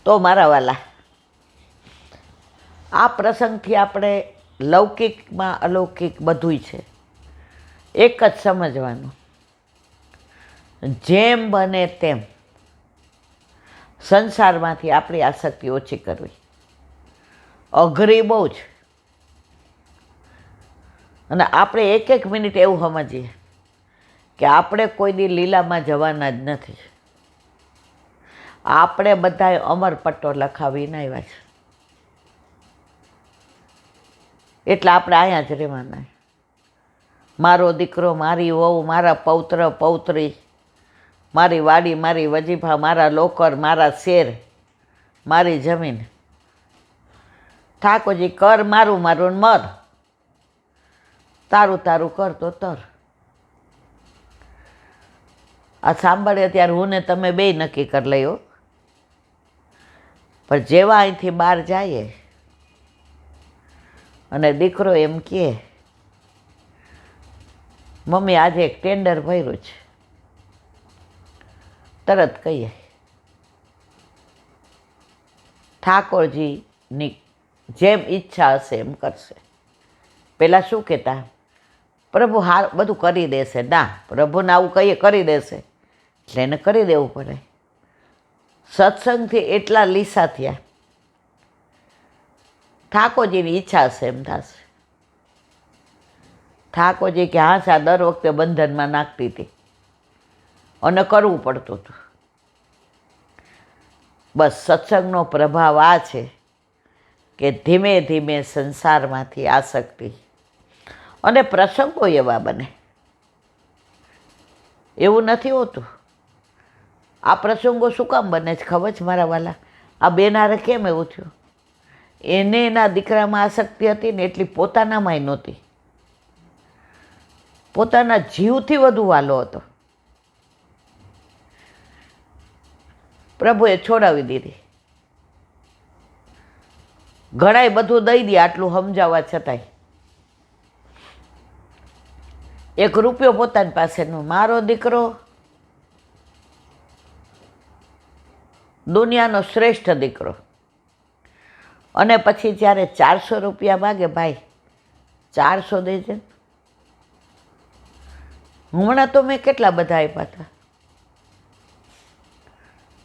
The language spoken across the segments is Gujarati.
તો મારા વાલા, આ પ્રસંગથી આપણે લૌકિકમાં અલૌકિક બધુંય છે. એક જ સમજવાનું, જેમ બને તેમ સંસારમાંથી આપણી આસક્તિ ઓછી કરવી. અઘરી બહુ જ. અને આપણે એક એક મિનિટ એવું સમજીએ કે આપણે કોઈની લીલામાં જવાના જ નથી. આપણે બધાએ અમરપટ્ટો લખાવીને આવ્યા છે, એટલે આપણે અહીંયા જ રહેવાના. મારો દીકરો, મારી વહુ, મારા પૌત્ર પૌત્રી, મારી વાડી, મારી વજીફા, મારા લોકર, મારા શેર, મારી જમીન. ઠાકોરજી કર મારું મારું ને મર, તારું તારું કર તો તર. આ સાંભળીએ ત્યારે હું ને તમે બે નક્કી કરી લઈએ. પણ જેવા અહીંથી બહાર જઈએ અને દીકરો એમ કહે, મમ્મી આજે એક ટેન્ડર ભર્યું છે, તરત કહીએ ઠાકોરજીની જેમ ઈચ્છા હશે એમ કરશે. પહેલાં શું કહેતા, પ્રભુ બધું કરી દેશે. ના, પ્રભુને આવું કહીએ કરી દેશે એટલે એને કરી દેવું પડે. સત્સંગથી એટલા લીસા થયા, ઠાકોરજીની ઈચ્છા હશે એમ થશે. ઠાકોરજી કે હા સા દર વખતે બંધનમાં નાખતી હતી અને કરવું પડતું હતું. બસ સત્સંગનો પ્રભાવ આ છે કે ધીમે ધીમે સંસારમાંથી આસક્તિ. અને પ્રસંગો એવા બને, એવું નથી હોતું. આ પ્રસંગો શું કામ બને છે ખબર છે મારા વાલા? આ બેનારે કેમ એવું થયું? એને એના દીકરામાં આસક્તિ હતી ને એટલી પોતાનામાંય નહોતી. પોતાના જીવથી વધુ વાલો હતો. પ્રભુએ છોડાવી દીધી. ઘણાય બધું દઈ દે આટલું સમજાવવા છતાંય. એક રૂપિયો પોતાની પાસેનો, મારો દીકરો દુનિયાનો શ્રેષ્ઠ દીકરો. અને પછી જ્યારે 400 રૂપિયા માગે, ભાઈ 400 દેજે. હમણાં તો મેં કેટલા બધા આપ્યા હતા,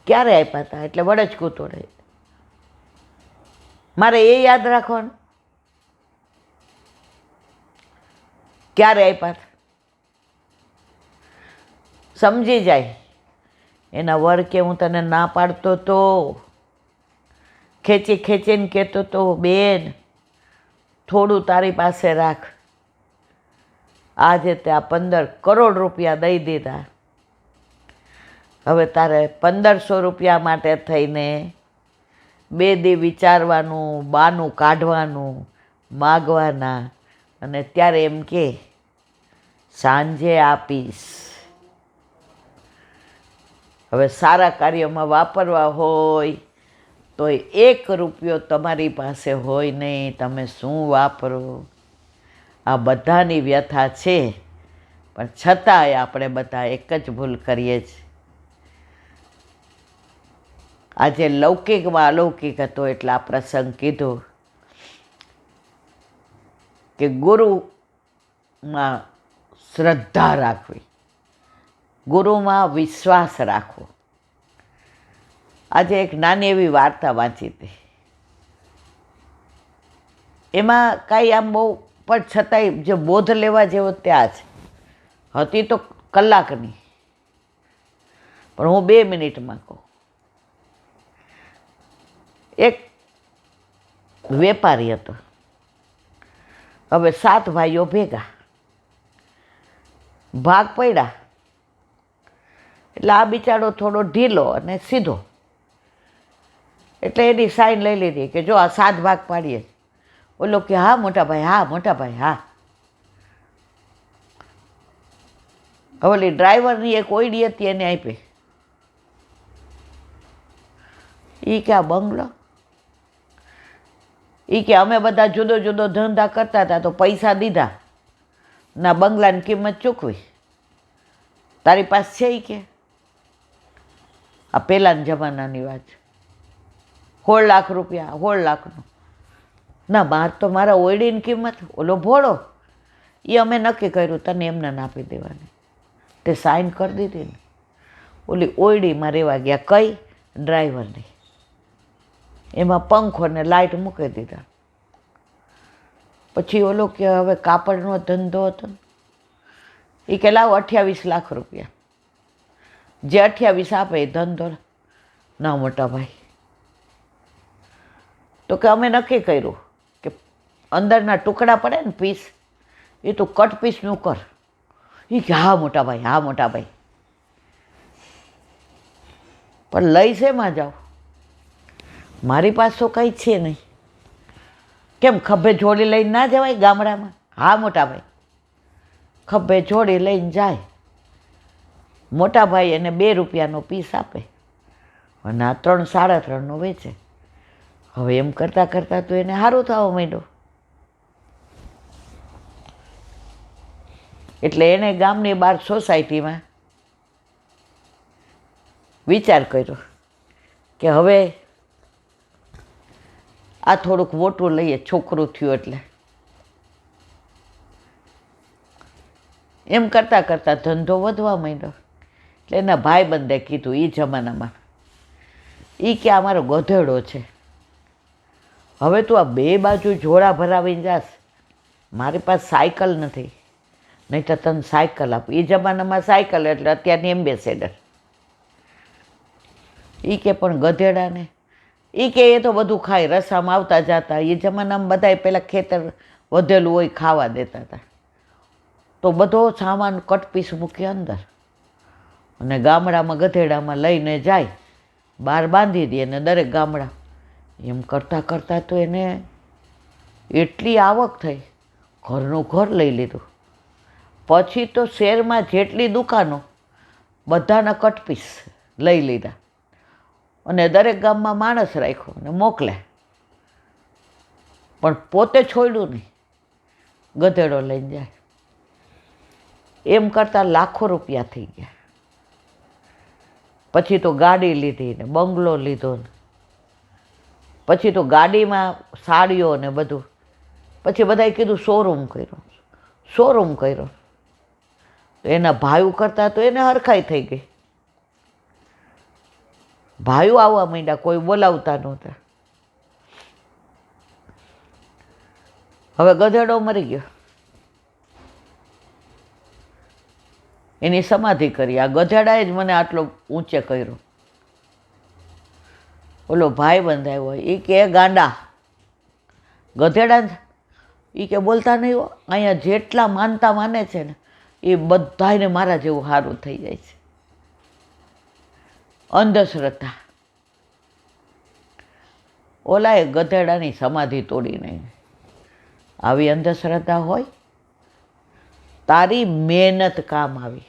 ક્યારે આપ્યા હતા એટલે વડચકું તોડે. મારે એ યાદ રાખવાનું ક્યારે આપ્યા હતા. સમજી જાય. એના વર કે હું તને ના પાડતો તો, ખેંચી ખેંચીને કહેતો તો, બેન થોડું તારી પાસે રાખ. આજે તે આ 15 કરોડ રૂપિયા દઈ દીધા. હવે તારે 1500 રૂપિયા માટે થઈને 2 દી વિચારવાનું, બાનું કાઢવાનું, માગવાના. અને ત્યારે એમ કે સાંજે આપીશ. હવે સારા કાર્યમાં વાપરવા હોય તો 1 રૂપિયો તમારી પાસે હોય નહીં, તમે શું વાપરો? આ બધાની વ્યથા છે, પણ છતાંય આપણે બધા એક જ ભૂલ કરીએ છીએ. આજે લૌકિકમાં અલૌકિક હતો એટલે આ પ્રસંગ કીધું કે ગુરુમાં શ્રદ્ધા રાખવી, ગુરુમાં વિશ્વાસ રાખવો. આજે એક નાની એવી વાર્તા વાંચી હતી. એમાં કાંઈ આમ બહુ, પણ છતાંય જે બોધ લેવા જેવો ત્યાં છે. હતી તો કલાકની, પણ હું 2 મિનિટમાં કહું. એક વેપારી હતો. હવે 7 ભાઈઓ ભેગા ભાગ પડ્યા. એટલે આ બિચારો થોડો ઢીલો અને સીધો, એટલે એની સાઈન લઈ લીધી કે જો આ 7 ભાગ પાડીએ. ઓલો કે હા મોટા ભાઈ, હા મોટા ભાઈ, હા. હવે ઓલી ડ્રાઈવરની એક ઓયડી હતી એને આપી. એ કે આ બંગલો, એ કે અમે બધા જુદો જુદો ધંધા કરતા હતા તો પૈસા દીધા ના બંગલાની કિંમત ચૂકવી. તારી પાસે છે? એ કે આ પહેલાંના જમાનાની વાત. 16 લાખ રૂપિયા, 16 લાખનું. ના, બાર તો મારા ઓયડીની કિંમત, ઓલો ભોળો, એ અમે નક્કી કર્યું તને એમને આપી દેવાની. તે સાઈન કરી દીધી ને. ઓલી ઓયડીમાં રહેવા ગયા, કઈ ડ્રાઈવરની, એમાં પંખો ને લાઇટ મૂકી દીધા. પછી ઓલો કે હવે કાપડનો ધંધો હતો ને, એ કે લાવ 28 લાખ રૂપિયા, જે 28 આપે એ ધંધો. ના મોટા ભાઈ, તો કે અમે નક્કી કર્યું કે અંદરના ટુકડા પડે ને પીસ, એ તું કટ પીસનું કર. એ કે હા મોટા ભાઈ, હા મોટા ભાઈ. પણ લઈ શેમાં જાઓ? મારી પાસે તો કંઈ છે નહીં. કેમ ખભે જોડી લઈને ના જવાય ગામડામાં? હા મોટા ભાઈ. ખભે જોડી લઈને જાય. મોટા ભાઈ એને 2 રૂપિયાનો પીસ આપે અને આ 3 સાડા 3નો વેચે. હવે એમ કરતાં કરતાં તો એને સારું થવા માંડ્યું. એટલે એણે ગામની બહાર સોસાયટીમાં વિચાર કર્યો કે હવે આ થોડુંક મોટું લઈએ, છોકરું થયું એટલે. એમ કરતાં કરતાં ધંધો વધવા માંડ્યો. એટલે એના ભાઈબંધે કીધું એ જમાનામાં, એ કે આ મારો ગધેડો છે, હવે તું આ 2 બાજુ જોડા ભરાવીને જાસ, મારી પાસે સાયકલ નથી, નહીં તો તને સાયકલ આપું. એ જમાનામાં સાયકલ એટલે અત્યારની એમ્બેસેડર. એ કે પણ ગધેડાને, એ કે એ તો બધું ખાય, રસ્તામાં આવતા જતા. એ જમાનામાં બધાએ પહેલાં ખેતર વધેલું હોય ખાવા દેતા હતા. તો બધો સામાન કટપીસ મૂકી અંદર અને ગામડામાં ગધેડામાં લઈને જાય, બહાર બાંધી દે ને દરેક ગામડા. એમ કરતાં કરતાં તો એને એટલી આવક થઈ, ઘરનું ઘર લઈ લીધું. પછી તો શહેરમાં જેટલી દુકાનો, બધાના કટપીસ લઈ લીધા અને દરેક ગામમાં માણસ રાખ્યો અને મોકલે. પણ પોતે છોડ્યું નહીં, ગધેડો લઈને જાય. એમ કરતાં લાખો રૂપિયા થઈ ગયા. પછી તો ગાડી લીધી ને બંગલો લીધો ને પછી તો ગાડીમાં સાડીઓ ને બધું. પછી બધાએ કીધું શોરૂમ કર્યો, શોરૂમ કર્યો. તો એના ભાઈઓ કરતાં તો એને હરખાઈ થઈ ગઈ. ભાઈઓ આવવા માંડ્યા, કોઈ બોલાવતા નહોતા. હવે ગધેડો મરી ગયો, એની સમાધિ કરી. આ ગધેડાએ જ મને આટલો ઊંચે કર્યો. ઓલો ભાઈ બંધાયો, એ કે ગાંડા ગધેડા, એ કે બોલતા નહીં હો, અહીંયા જેટલા માનતા માને છે ને એ બધાને મારા જેવું સારું થઈ જાય છે. અંધશ્રદ્ધા. ઓલાએ ગધેડાની સમાધિ તોડી નહીં. આવી અંધશ્રદ્ધા હોય? તારી મહેનત કામ આવી.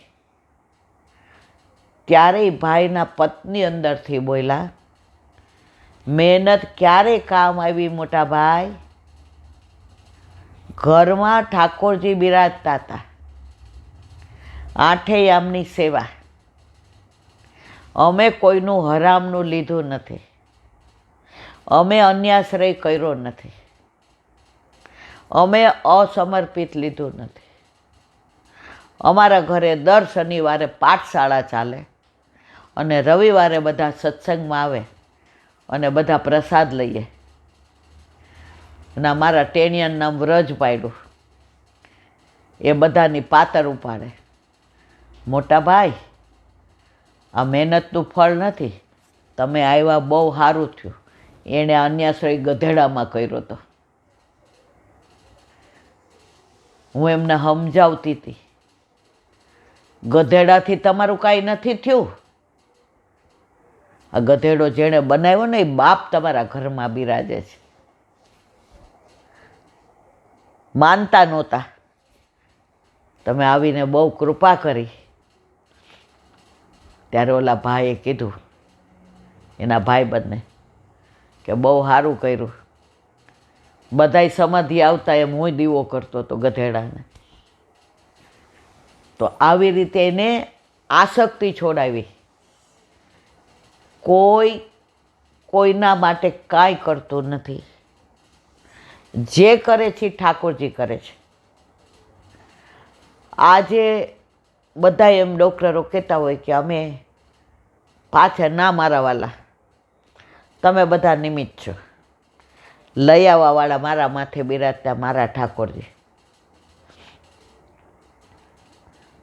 ત્યારેય ભાઈના પત્ની અંદરથી બોલ્યા, મહેનત ક્યારે કામ આવી મોટા ભાઈ? ઘરમાં ઠાકોરજી બિરાજતા હતા, 8 યામની સેવા. અમે કોઈનું હરામનું લીધું નથી, અમે અન્યાશ્રય કર્યો નથી, અમે અસમર્પિત લીધું નથી. અમારા ઘરે દર શનિવારે પાઠશાળા ચાલે અને રવિવારે બધા સત્સંગમાં આવે અને બધા પ્રસાદ લઈએ. અને મારા ટેણિયાનું નામ વ્રજ પાડ્યું. એ બધાની પાતર ઉપાડે. મોટા ભાઈ, આ મહેનતનું ફળ નથી, તમે આવ્યા બહુ સારું થયું. એણે અન્યાશ્રય ગધેડામાં કર્યો હતો. હું એમને સમજાવતી હતી, ગધેડાથી તમારું કાંઈ નથી થયું. આ ગધેડો જેણે બનાવ્યો ને એ બાપ તમારા ઘરમાં બિરાજે છે. માનતા નહોતા, તમે આવીને બહુ કૃપા કરી. ત્યારે ઓલા ભાઈએ કીધું એના ભાઈબંધને કે બહુ સારું કર્યું. બધાય સમાધિ આવતા એમ હું દીવો કરતો હતો ગધેડાને. તો આવી રીતે એને આસક્તિ છોડાવી. કોઈના માટે કાંઈ કરતું નથી. જે કરે છે ઠાકોરજી કરે છે. આજે બધા એમ ડૉક્ટરો કહેતા હોય કે અમે પાછા ના મારા વાલા, તમે બધા નિમિત્ત છો. લઈ આવવાવાળા મારા માથે બિરાજતા મારા ઠાકોરજી.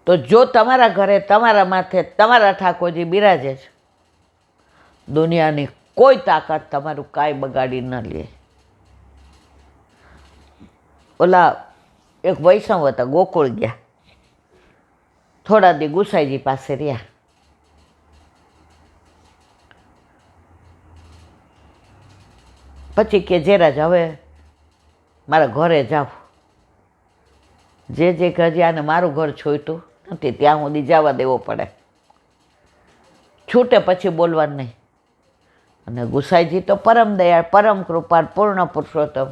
તો જો તમારા ઘરે તમારા માથે તમારા ઠાકોરજી બિરાજે છે, દુનિયાની કોઈ તાકાત તમારું કાંઈ બગાડી ન લે. ઓલા એક વૈષ્ણવ હતા, ગોકુળ ગયા, થોડા દી ગુસાઈજી પાસે રહ્યા. પછી કે જેરાજ હવે મારા ઘરે જાવ. જે હજી આને મારું ઘર છોડ્યું નથી ત્યાં સુધી જવા દેવો પડે, છૂટે પછી બોલવાનું નહીં. અને ગુસાઈજી તો પરમ દયાળ, પરમ કૃપાળ, પૂર્ણ પુરુષોત્તમ,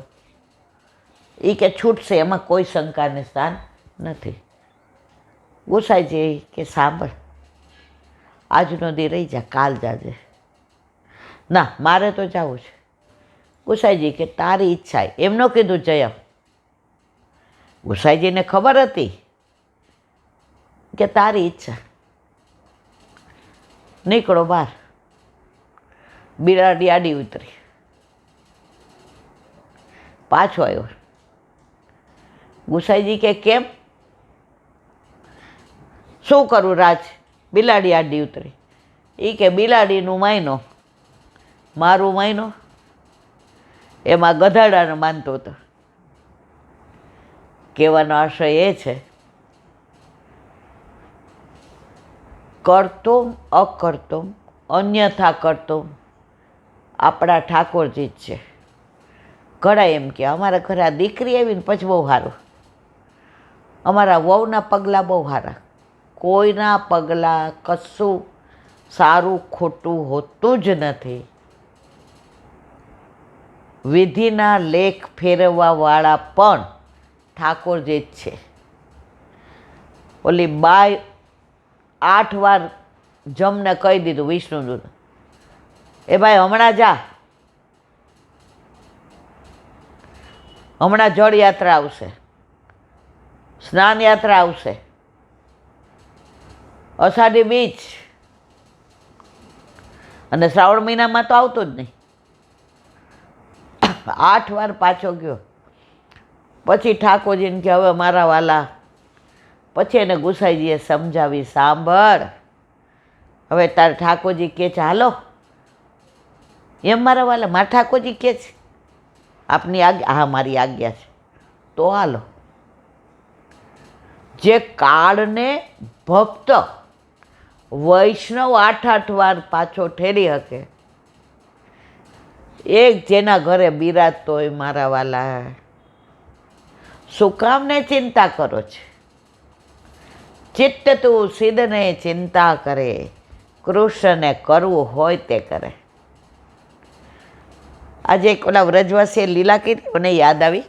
એ કે છૂટશે એમાં કોઈ શંકાને સ્થાન નથી. ગુસાઈજી કે સાંભળ, આજનો દી રહી જા, કાલ જાજે. ના મારે તો જવું છે. ગુસાઈજી કે તારી ઈચ્છા. એમ ન કીધું જય. ગુસાઈજીને ખબર હતી કે તારી ઈચ્છા. નીકળો બહાર. બિલાડી આડી ઉતરી, પાછો આવ્યો. ગુસાઈજી કે કેમ, શું કરું રાજ? બિલાડી આડી ઉતરી. એ કે બિલાડીનું માયનો, મારું માયનો. એમાં ગધાડાને માનતો હતો. કહેવાનો આશય એ છે, કરતુમ અકર્તુમ અન્યથા કરતુમ આપણા ઠાકોરજી જ છે. ઘણા એમ કે અમારા ઘરે આ દીકરી આવીને પછી બહુ સારું, અમારા વહુના પગલાં બહુ સારા. કોઈના પગલાં કશું સારું ખોટું હોતું જ નથી. વિધિના લેખ ફેરવવાવાળા પણ ઠાકોરજી જ છે. ઓલી બાય 8 વાર જમને કહી દીધું વિષ્ણુદૂત, એ ભાઈ હમણાં જા, હમણાં જળ યાત્રા આવશે, સ્નાન યાત્રા આવશે, અષાઢી બીજ, અને શ્રાવણ મહિનામાં તો આવતો જ નહીં. 8 વાર પાછો ગયો. પછી ઠાકોરજીને કે હવે મારા વાલા, પછી એને ગુસાઈજીએ સમજાવી, સાંભળ હવે તારે ઠાકોરજી કે છે હાલો. એમ મારા વાલા, મારા ઠાકોરજી કે છે આપની આજ્ઞા? હા મારી આજ્ઞા છે, તો હાલો. જે કાળને ભક્ત વૈષ્ણવ 8 વાર પાછો ઠેરી શકે, એક જેના ઘરે બિરાજતો હોય મારા વાલા, શું કામને ચિંતા કરો છે? ચિત્ત તું સિદ્ધને ચિંતા કરે, કૃષ્ણને કરવું હોય તે કરે. આજે એક ઓલા વ્રજવાસીએ લીલા કીધી, મને યાદ આવી.